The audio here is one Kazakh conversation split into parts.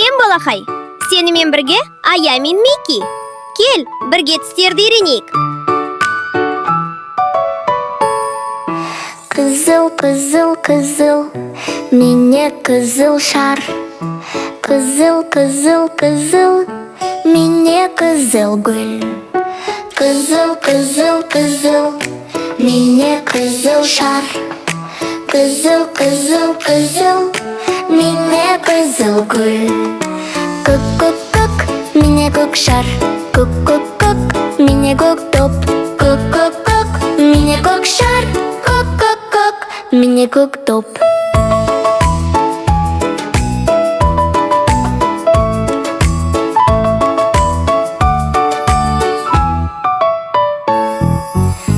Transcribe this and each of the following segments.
Сәлем, балақай. Сенімен бірге Ая мен Мики. Кел, бірге тістерді үйренейік. Қызыл, қызыл, қызыл, мене қызыл шар. Қызыл, қызыл, қызыл, мене қызыл гүл. Қызыл, қызыл, қызыл, мене қызыл шар. Қызыл, қызыл, қызыл, мене қызыл гүл. Көк, көк, көк, мене көк шар. Көк, көк, көк, мене көк топ. Көк, көк, көк, мене көк шар. Көк, көк, көк, мене көк топ.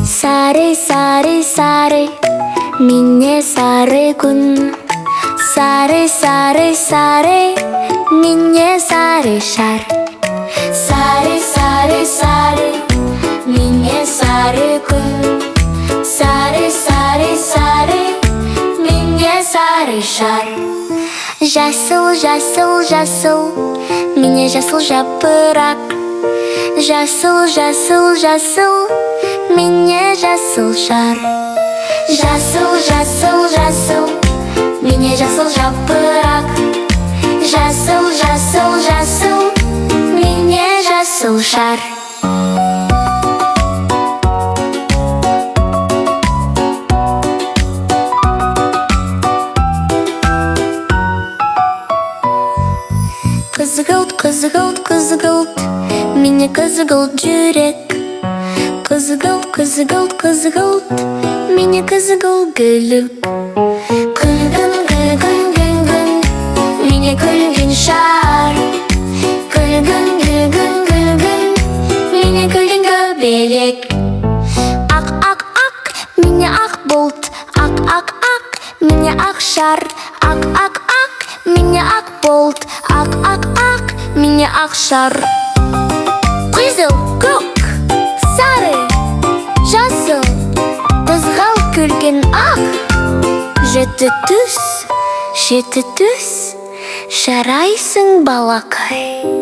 Сары, сары, сары, мене сары күн. Сары, сары, сары, мене сары шар. Сары, сары, сары, мене сары күн. Сары, сары, сары, мене сары шар. Жасыл, жасыл, жасыл, мене жасыл жапырақ. Жасыл, жасыл, жасыл, мене жасыл шар. Жасыл, жасыл, жасыл, мене жасыл жапырақ. Жасыл, жасыл, жасыл, мене жасыл шар. Қызғылт, қызғылт, қызғылт, мене қызғылт жүрек. Қызғылт, қызғылт, қызғылт, мене қызғылт гүл. Күлгін, күлгін, күлгін, мене күлгін шар. Күлгін, күлгін, күлгін, мене күлгін көбелек. Ақ, ақ, ақ, мене ақ бұлт. Ақ, ақ, ақ, мене ақ шар. Ақ, ақ, ақ, мене ақ бұлт. Ақ, ақ, ақ, мене ақ шар. Қызыл, көк, сары, жасыл, қызғалт күлгін ақ. Жеті түс, жарайсың балақай.